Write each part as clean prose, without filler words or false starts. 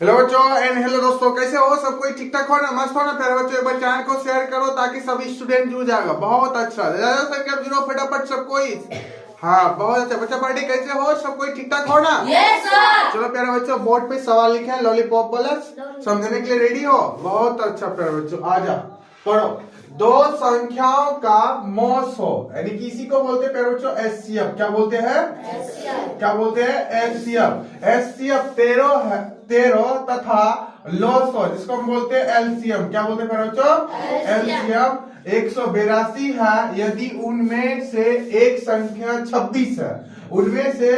Hello बच्चों and hello दोस्तों, कैसे हो? सब कोई ठीक ठाक हो ना? मस्त हो ना? प्यारे बच्चों, एक बार चैनल को शेयर करो ताकि सभी स्टूडेंट जुड़ जाएगा। बहुत अच्छा, ज्यादा संख्या जीरो फटाफट सब कोई। हाँ, बहुत अच्छा बच्चा। पार्टी कैसे हो? सब कोई ठीक ठाक हो ना? Yes sir. चलो प्यारे बच्चों, बोर्ड पे सवाल लिखे हैं लॉलीपॉप वाला, समझने के लिए रेडी हो? बहुत अच्छा प्यारे बच्चों, आ जा पढ़ो। दो संख्याओं का मोस हो, यानी कि इसी को बोलते हैं प्यारे बच्चों एचसीएफ। क्या बोलते हैं? क्या बोलते हैं? एचसीएफ। एचसीएफ 13 तथा लॉसो, जिसको हम बोलते हैं एलसीएम। क्या बोलते हैं प्यारे बच्चों? एलसीएम 182 है यदि उनमें से एक संख्या 26 है। उनमें से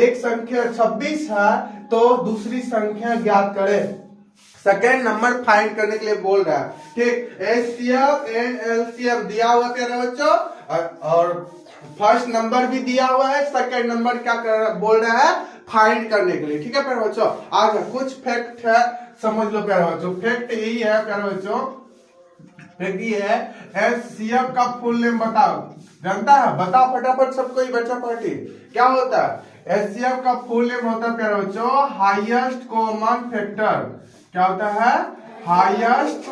एक संख्या 26 है तो दूसरी संख्या ज्ञात करें। सेकेंड नंबर फाइंड करने के लिए बोल रहा है। ठीक, एचसीएफ एंड एलसीएम दिया हुआ प्यारे बच्चों, और फर्स्ट नंबर भी दिया हुआ है। सेकेंड नंबर क्या बोल रहा है? फाइंड करने के लिए। ठीक है प्यारे बच्चों, आगे कुछ फैक्ट है, समझ लो प्यारे बच्चों। फैक्ट यही है प्यारे बच्चों, फैक्ट ये है, एचसीएफ का फुल नेम बताओ। जानता है? बताओ फटाफट सबको ही। बच्चा पार्टी क्या होता है? एचसीएफ का फुल नेम होता है प्यारे बच्चों हाईएस्ट कॉमन फैक्टर। क्या होता है? Highest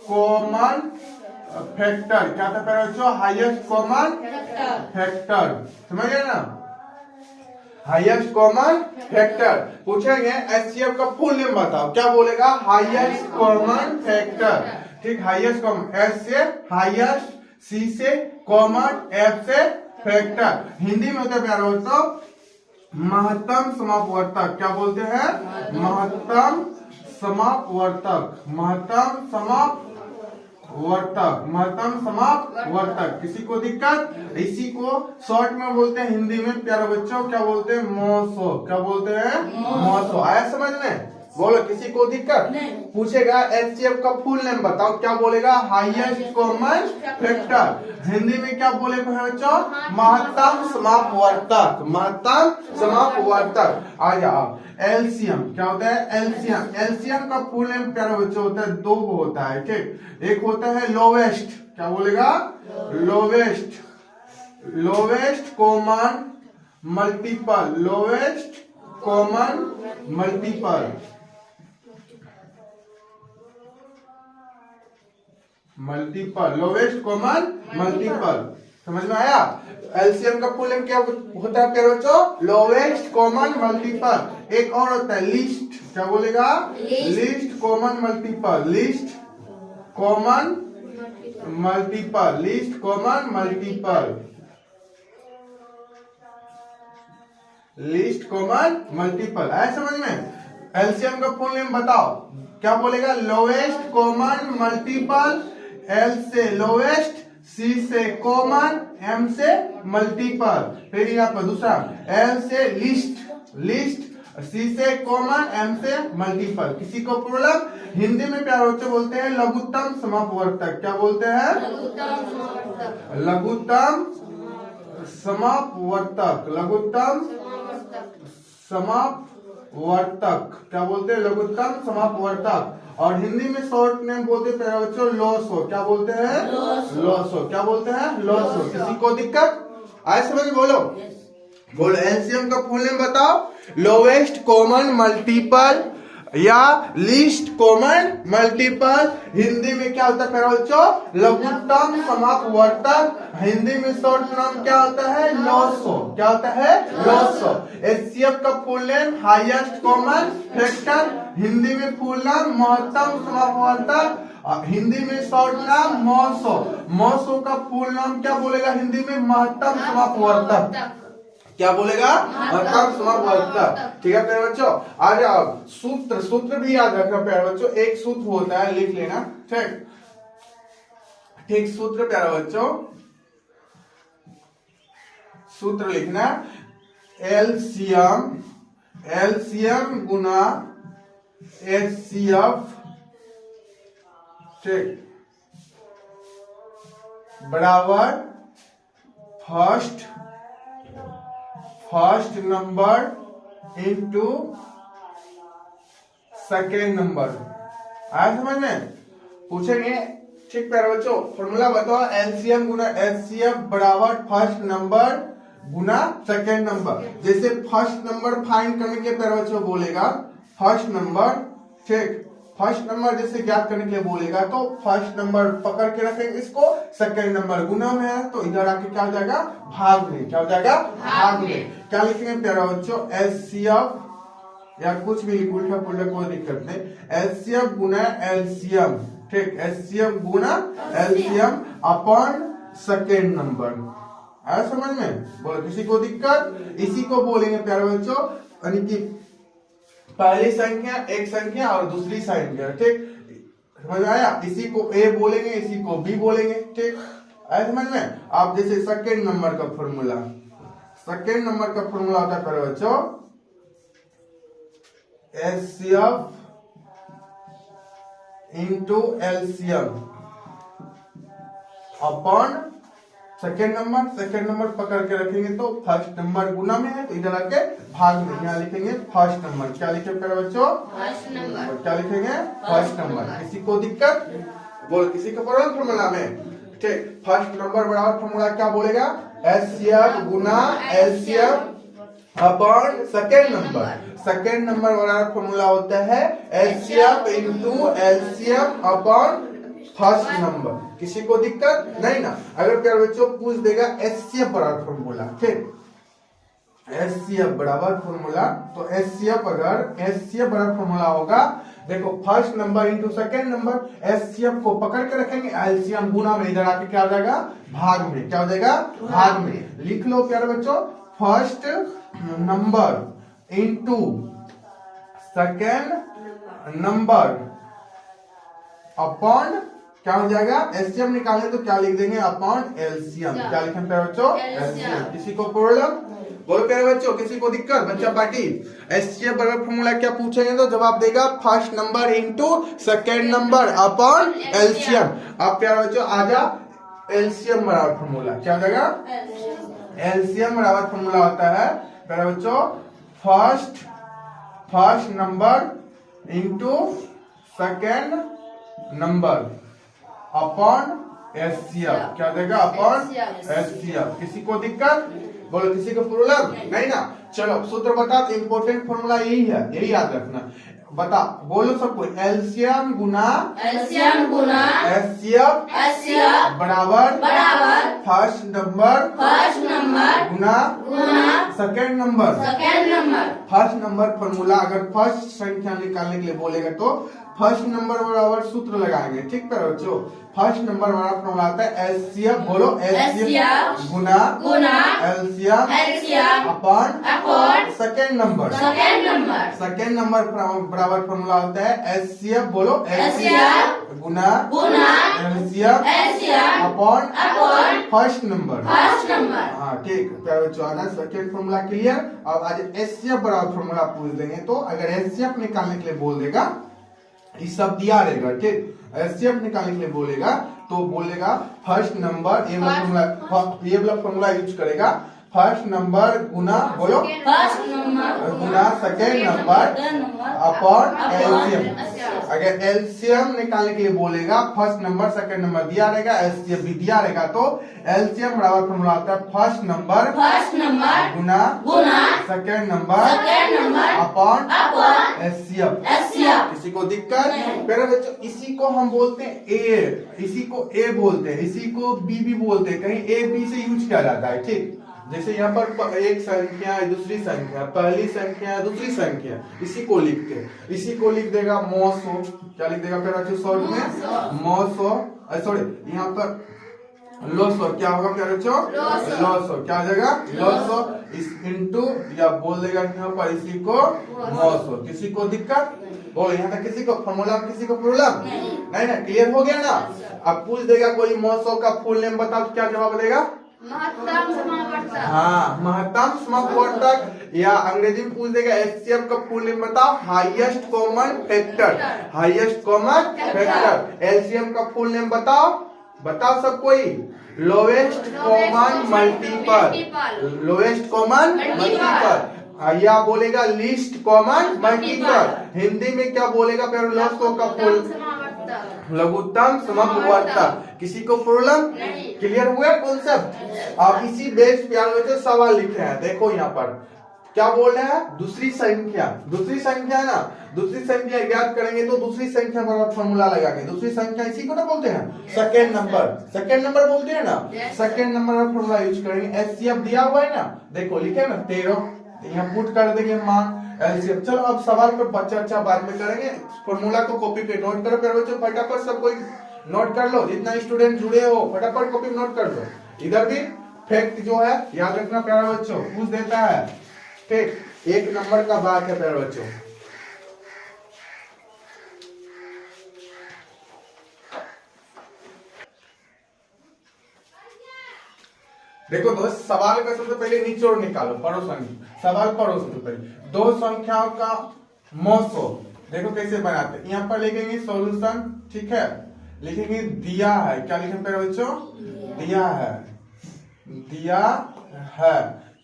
common factor. क्या था प्यारे बच्चों? Highest common factor. समझिए ना? हाईएस्ट कॉमन फैक्टर पूछेंगे, एचसीएफ का फुल नेम बताओ। क्या बोलेगा? Highest common factor. ठीक, हाईएस्ट कॉमन, एच से हाईएस्ट, सी से कॉमन, एफ से फैक्टर। हिंदी में होता है प्यारे बच्चों महत्तम समापवर्तक। क्या बोलते हैं? महत्तम समापवर्तक। महत्तम समापवर्तक। किसी को दिक्कत? इसी को शॉर्ट में बोलते हैं हिंदी में प्यारे बच्चों, क्या बोलते हैं? मौसो। क्या बोलते हैं? मौसो। आया समझ में? बोलो, किसी को दिक्कत? पूछेगा एचसीएफ का फुल नेम बताओ। क्या बोलेगा? Highest common factor. हिंदी में क्या बोले बच्चों? महत्तम समापवर्तक। महत्तम समापवर्तक। आ जाओ, एलसीएम क्या होता है? एलसीएम। एलसीएम का फुल नेम प्यारे बच्चों होता है, दो होता है। ठीक, एक होता है लोवेस्ट। क्या बोलेगा? Lowest common multiple. Lowest common multiple. Lowest common multiple. समझ में आया? एलसीएम का फुल नेम क्या होता है प्यारे बच्चों? Lowest common multiple. एक और होता है लीस्ट। क्या बोलेगा? Least common multiple. Least common multiple. Least common multiple. Least common multiple. आया समझ में? एलसीएम का फुल नेम बताओ। क्या बोलेगा? Lowest common multiple. एल से लोवेस्ट, सी से कॉमन, एम से मल्टीपल। फिर यहाँ पर दूसरा एल से लिस्ट, सी से कॉमन, एम से मल्टीपल। किसी को प्रॉब्लम? हिंदी में प्यारे बच्चों बोलते हैं लघुत्तम समापवर्तक। क्या बोलते हैं? लघुत्तम समापवर्तक। लघुत्तम समापवर्तक। क्या बोलते हैं? लघुत्तम समापवर्तक। और हिंदी में शॉर्ट नेम बोलते हैं प्यारे बच्चों लॉसो। क्या बोलते हैं? लॉसो। क्या बोलते हैं? लॉसो। किसी को दिक्कत? आए समझ? बोलो बोलो, एलसीएम का फुल नेम बताओ। लोवेस्ट कॉमन मल्टीपल या लीस्ट कॉमन मल्टीपल। हिंदी में क्या होता है प्यारे बच्चों? लघुत्तम समापवर्तक। हिंदी में शॉर्ट नाम क्या होता है? लॉसो। क्या होता है? लॉसो। एचसीएफ का full name highest common factor. Hindi में फुल नाम महत्तम समापवर्तक। हिंदी में शॉर्ट नाम मौसो। मौसो का फुल नाम क्या बोलेगा हिंदी में? महत्तम समापवर्तक। क्या बोलेगा? महत्तम समापवर्तक। ठीक है प्यारे बच्चों, आ जाओ। सूत्र भी याद रखना प्यारे बच्चों। एक सूत्र होता है, लिख लेना। ठीक, सूत्र प्यारे बच्चों, सूत्र लिखना एलसीएम गुना एचसीएफ। ठीक, बराबर first number into second number. आया समझ में? पूछेंगे। ठीक प्यारे बच्चों, फॉर्मूला बताओ। एलसीएम गुना एचसीएफ बराबर फर्स्ट नंबर गुना सेकेंड नंबर। जैसे फर्स्ट नंबर फाइंड करने के लिए बच्चों बोलेगा फर्स्ट नंबर, ठीक, फर्स्ट नंबर जैसे ज्ञात करने के लिए बोलेगा तो फर्स्ट नंबर पकड़ के रखेंगे इसको, सेकेंड नंबर गुना में है तो इधर आके क्या हो जाएगा, भाग में। क्या हो जाएगा, भाग में। क्या लिखेंगे प्यारा बच्चों, एचसीएफ या कुछ भी उल्टा पुल्टा कोई दिक्कत नहीं, एचसीएफ गुना एलसीएम, ठीक, एचसीएफ गुना एलसीएम अपॉन सेकेंड नंबर। आया समझ में? बोलो किसी को दिक्कत? इसी को बोलेंगे प्यारे बच्चों, यानी कि पहली संख्या एक संख्या और दूसरी संख्या, ठीक, समझ आया? इसी को ए बोलेंगे, इसी को बी बोलेंगे, ठीक, आया समझ में? आप जैसे सेकेंड नंबर का फॉर्मूला, सेकेंड नंबर का फॉर्मूला होता है प्यारे बच्चों HCF into LCM upon second number. Second number पकड़ के रखेंगे तो फर्स्ट नंबर गुना में है तो इधर आके भाग में, यहाँ लिखेंगे फर्स्ट नंबर। क्या लिखे प्यारे बच्चों, फर्स्ट नंबर। क्या लिखेंगे, फर्स्ट नंबर। किसी को दिक्कत? बोल किसी को पढ़ो फॉर्मूला में, ठीक, फर्स्ट नंबर बराबर फॉर्मूला क्या बोलेगा, एचसीएफ गुना LCM upon second number. Second number बराबर फॉर्मूला होता है HCF into LCM upon first number. किसी को दिक्कत नहीं ना? अगर प्यारे बच्चों पूछ देगा एचसीएफ बराबर फॉर्मूला, ठीक, एचसीएफ बराबर फॉर्मूला, तो एचसीएफ अगर एचसीएफ बराबर फॉर्मूला होगा, देखो first number into second number, HCF को पकड़ के रखेंगे, एलसीएम गुना में, इधर आके क्या हो जाएगा, भाग में। क्या हो जाएगा, भाग में। लिख लो प्यारे बच्चों, first number into second number upon क्या हो जाएगा, एलसीएम निकालें तो क्या लिख देंगे, अपॉन एलसीएम। क्या लिखें प्यारे बच्चों, एलसीएम। किसी को प्रॉब्लम? बोलो प्यारे बच्चों, किसी को दिक्कत? बच्चा पार्टी एचसीएफ बराबर फॉर्मूला क्या पूछेंगे तो जवाब देगा first number into second number upon LCM. अब प्यारे बच्चों आजा एलसीएम बराबर फॉर्मूला क्या हो जाएगा, एलसीएम बराबर फॉर्मूला होता है प्यारे बच्चों first number into second number upon HCF. क्या देगा, अपॉन एचसीएफ। किसी को दिक्कत? बोलो किसी को प्रॉब्लम नहीं ना? चलो सूत्र बता, इंपॉर्टेंट फॉर्मूला यही है, यही याद रखना। बता, बोलो सबको, एलसीएम गुना एचसीएफ बराबर फर्स्ट नंबर गुना second number. First number formula अगर फर्स्ट संख्या निकालने के लिए बोलेगा तो फर्स्ट नंबर बराबर सूत्र लगाएंगे, ठीक है बच्चों। फर्स्ट नंबर बराबर फॉर्मूला आता है एचसीएफ, बोलो एचसीएफ गुना LCM upon second number. Second number बराबर फॉर्मूला होता है एचसीएफ, बोलो एचसीएफ गुना एलसीएम अपॉन फर्स्ट नंबर। हाँ ठीक है बच्चों, आना सेकेंड फॉर्मूला क्लियर। अब आज एचसीएफ बराबर फॉर्मूला पूछ देंगे तो अगर एचसीएफ निकालने के लिए बोल देगा, ये सब दिया रहेगा, ठीक, एचसीएफ निकालने के लिए बोलेगा तो बोलेगा फर्स्ट नंबर, ये वाला फॉर्मूला यूज करेगा, फर्स्ट नंबर गुना, बोलो गुना सेकेंड नंबर अपॉन एलसीएम। अगर एलसीएम निकालने के लिए बोलेगा, फर्स्ट नंबर सेकेंड नंबर दिया रहेगा, एलसीएम भी दिया रहेगा, तो एलसीएम बराबर फॉर्मूला आता है फर्स्ट नंबर गुना सेकेंड नंबर अपॉन एचसीएफ। किसी को दिक्कत? मेरे बच्चों इसी को हम बोलते हैं ए, इसी को ए बोलते हैं, इसी को बी भी बोलते हैं, कहीं ए बी से यूज किया जाता है, ठीक। जैसे यहाँ पर एक संख्या दूसरी संख्या, पहली संख्या दूसरी संख्या, इसी को लिखते हैं, इसी को लिख देगा मौसो। क्या लिख देगा प्यारे शॉर्ट में, मौसो, सॉरी यहाँ पर लोसो। क्या होगा प्यारे बच्चों, लोसो। क्या हो जाएगा, लोसो इस इंटू या बोल देगा यहाँ पर इसी को मौसो। किसी को दिक्कत? बोलो यहाँ तक किसी को फॉर्मूला, किसी को प्रॉब्लम नहीं ना? क्लियर हो गया ना? अब पूछ देगा कोई मौसो का फुल नेम बताओ, क्या जवाब देगा? हाँ, महत्तम समवर्तक। या अंग्रेजी में पूछ देगा एचसीएफ का फुल नेम बताओ, highest common factor. Highest common factor. LCM का फुल नेम बताओ, बताओ सब कोई। Lowest common multiple. Lowest common multiple. या बोलेगा लीस्ट कॉमन मल्टीपल। हिंदी में क्या बोलेगा? लोसो का फुल लघुत्तम समवर्तक। किसी को प्रॉब्लम क्लियर हुआ कॉन्सेप्ट? अब इसी बेस पे आप लोग सवाल लिखे हैं। देखो यहाँ पर क्या बोल रहे हैं, दूसरी संख्या ना, दूसरी संख्या ज्ञात करेंगे तो दूसरी संख्या पर फॉर्मूला लगाएंगे। दूसरी संख्या इसी को ना बोलते हैं सेकंड नंबर बोलते हैं ना। सेकंड नंबर का फॉर्मूला यूज करेंगे। एचसीएफ दिया हुआ है ना, देखो लिखे ना 13, यहाँ पुट कर देंगे मान एलसीएम। चलो अब सवाल पर चर्चा बाद में करेंगे, फॉर्मूला को कॉपी पे नोट करो। फिर बच्चों फटाफट सब कोई नोट कर लो, जितना स्टूडेंट जुड़े हो फटाफट कॉपी नोट कर लो। इधर भी फैक्ट जो है याद रखना प्यारे बच्चों, पूछ देता है। ठीक, 1 नंबर का बात है प्यारे बच्चों। देखो दोस्त, सवाल का सबसे पहले निचोड़ निकालो, पढ़ो सवाल पढ़ो। सबसे पहले दो संख्याओं का मोसो देखो कैसे बनाते हैं। यहाँ पर लिखेंगे सॉल्यूशन, ठीक है, लिखेंगे दिया है। क्या लिखेंगे प्यारे बच्चों? दिया है।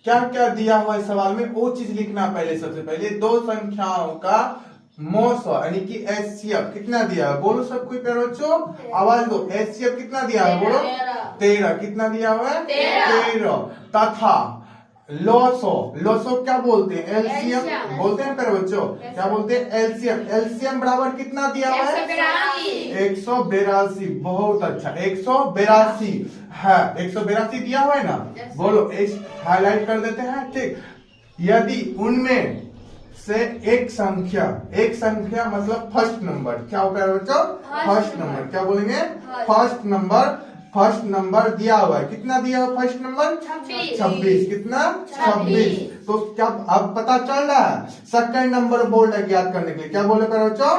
क्या क्या दिया हुआ है सवाल में, वो चीज लिखना पहले। सबसे पहले दो संख्याओं का मोसो यानी कि एचसीएफ कितना दिया है, बोलो सब कोई प्यारे बच्चों, आवाज दो। एचसीएफ कितना दिया है, बोलो 13। कितना दिया हुआ है? 13। तथा लोसो क्या बोलते हैं? एलसीएम बोलते हैं प्यारे बच्चों। क्या बोलते हैं? एलसीएम बराबर कितना दिया हुआ है? 182। बहुत अच्छा, 182 है। 182 दिया हुआ है ना, बोलो हाईलाइट कर देते हैं। ठीक, यदि उनमें से एक संख्या मतलब फर्स्ट नंबर, क्या होता है बच्चों? First number. क्या बोलेंगे? फर्स्ट नंबर दिया हुआ है। कितना दिया हुआ फर्स्ट नंबर? 26। कितना? 26। तो क्या अब पता चल रहा है? सेकंड नंबर बोल रहा है ज्ञात करने के लिए। क्या बोले प्यारे बच्चों?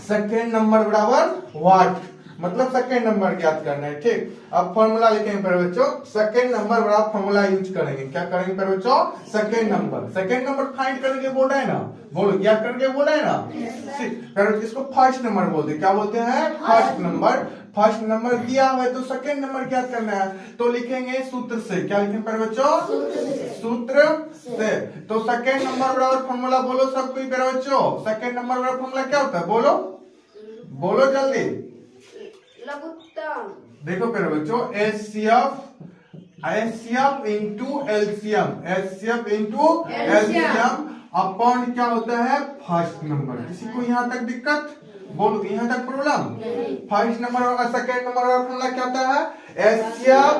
सेकंड नंबर बराबर व्हाट, मतलब सेकंड नंबर ज्ञात करना है। ठीक, अब फॉर्मूला लिखेंगे प्यारे बच्चों। सेकंड नंबर बराबर फॉर्मूला यूज करेंगे। क्या करेंगे प्यारे बच्चों? सेकंड नंबर फाइंड करने के बोल रहा है ना, बोलो ज्ञात करने के बोल रहा है ना। इसको फर्स्ट नंबर बोलते हैं। क्या बोलते हैं? फर्स्ट नंबर दिया हुआ है तो सेकंड नंबर ज्ञात करना है, तो लिखेंगे सूत्र से। क्या लिखेंगे प्यारे बच्चों? सूत्र से। तो सेकंड नंबर बराबर फॉर्मूला बोलो सब कोई प्यारे बच्चों। सेकंड नंबर बराबर फॉर्मूला क्या होता है, बोलो जल्दी। देखो प्यारे बच्चों, एचसीएफ इंटू एलसीएम अपॉन क्या होता है? First number. किसी को यहाँ तक दिक्कत, बोलो यहाँ तक प्रॉब्लम? फर्स्ट नंबर और सेकंड नंबर का फॉर्मूला क्या होता है? HCF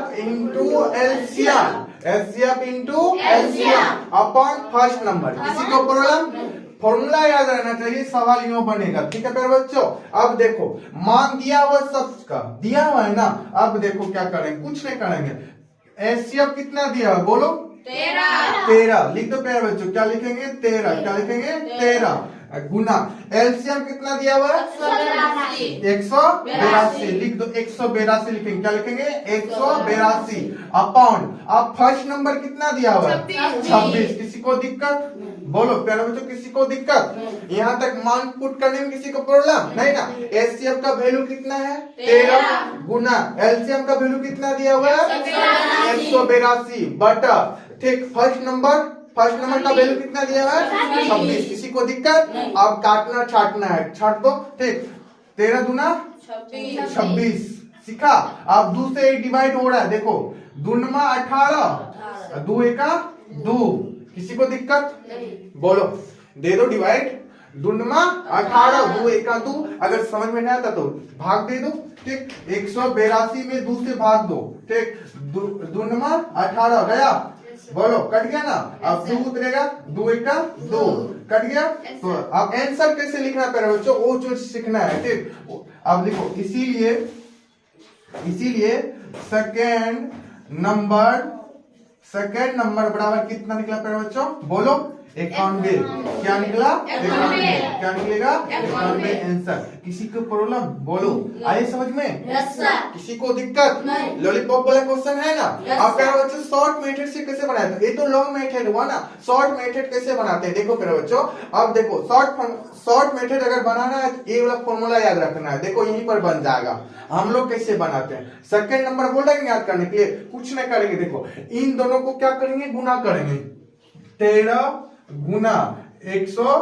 into LCM upon first number. किसी को प्रॉब्लम? फॉर्मूला याद रहना चाहिए, सवाल यूं बनेगा। ठीक है प्यारे बच्चों, अब देखो मान दिया हुआ शब्द का दिया हुआ है ना। अब देखो क्या करेंगे, कुछ नहीं करेंगे। एचसीएफ कितना दिया है, बोलो 13। लिख दो प्यारे बच्चों। क्या लिखेंगे? 13। क्या लिखेंगे? 13 गुना एलसीएम कितना दिया हुआ है? 182। लिख दो 182 लिखेंगे। क्या लिखेंगे? 182 अपॉन अब फर्स्ट नंबर कितना दिया हुआ है? 26। किसी को दिक्कत, बोलो प्यारे बच्चों किसी को दिक्कत? यहाँ तक मान पुट करने में किसी को प्रॉब्लम नहीं ना। एचसीएफ का वैल्यू कितना है? 13 गुना एलसीएम का वैल्यू कितना दिया हुआ है? 182 बटा, ठीक, फर्स्ट नंबर का वैल्यू कितना दिया हुआ है? 26। किसी को दिक्कत? अब काटना छाटना है, छाट दो। ठीक, 13 दूना 26 सीखा। अब 2 से डिवाइड हो रहा है, देखो 2 नमा 18, 2 एका 2। किसी को दिक्कत? बोलो दे दो डिवाइड। 2 नमा 18, 2 एका 2। अगर समझ में नहीं आता तो भाग दे दो। ठीक, 182 में 2 से भाग दो। ठीक, 2 नमा 18 गया, बोलो कट गया ना। अब 2 उतरेगा, 2 एका 2 कट गया। तो अब आंसर कैसे लिखना है प्यारे बच्चों, वो जो सीखना है। ठीक, अब लिखो इसीलिए सेकंड नंबर बराबर कितना निकला प्यारे बच्चों, बोलो 91। क्या निकला? 91। क्या निकलेगा? 91 आंसर। किसी को प्रॉब्लम, बोलो आए समझ में? किसी को दिक्कत? लॉलीपॉप वाला क्वेश्चन है ना। अब प्यारे बच्चों शॉर्ट मेथड से कैसे बनाए थे, ये तो लॉन्ग मेथड हुआ ना। शॉर्ट मेथड कैसे बनाते हैं देखो प्यारे बच्चों। अब देखो शॉर्ट मेथड अगर बनाना है ये वाला फॉर्मूला याद रखना है। देखो यहीं पर बन जाएगा। हम लोग कैसे बनाते हैं, सेकंड नंबर बोल रहे याद करने के लिए, कुछ नहीं करेंगे। देखो इन दोनों को क्या करेंगे, गुना करेंगे। 13 गुना 182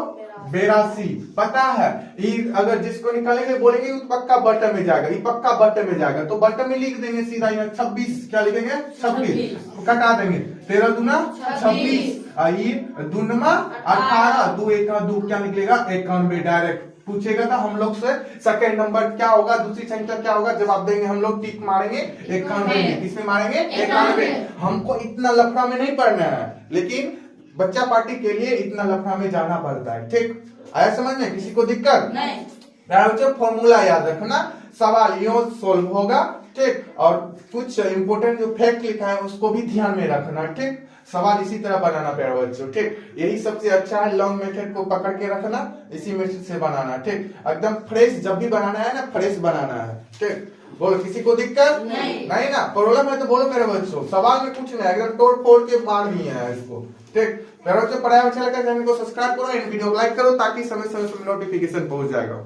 82 पता है। ये अगर जिसको निकालेंगे बोलेंगे तो पक्का बटन में जाएगा, ये पक्का बटन में जाएगा, तो बटन में लिख देंगे सीधा यहाँ 26, क्या लिखेंगे 26 कटा देंगे, 13 दूना 26, ये दूनमा 18, 2 1 2 क्या निकलेगा 91। डायरेक्ट पूछेगा था हम लोग से सेकंड नंबर क्या होगा, दूसरी संख्या क्या होगा, जवाब देंगे हम लोग टिक मारेंगे 91। किसमें मारेंगे 91। हमको इतना लफड़ा में नहीं पढ़ना है, लेकिन बच्चा पार्टी के लिए इतना लफड़ा में जाना पड़ता है। ठीक आया समझ में, किसी को दिक्कत नहीं। फॉर्मूला याद रखना, सवाल यो सोल्व होगा। ठीक, और कुछ इंपोर्टेंट जो फैक्ट लिखा है उसको भी ध्यान में रखना। ठीक, सवाल इसी तरह बनाना प्यारे बच्चों। ठीक, यही सबसे अच्छा है, लॉन्ग मेथड को पकड़ के रखना, इसी मेथड से बनाना। ठीक, एकदम फ्रेश जब भी बनाना है ना, फ्रेश बनाना है। ठीक, बोलो किसी को दिक्कत नहीं ना, प्रॉब्लम है तो बोलो मेरे बच्चों, सवाल में कुछ नहीं, एकदम तोड़ फोड़ के मार दिए हैं इसको। ठीक, मेरे बच्चों पढ़ाई अच्छा लगा चैनल को सब्सक्राइब करो, इन वीडियो को लाइक करो ताकि समय समय नोटिफिकेशन पहुंच जाएगा।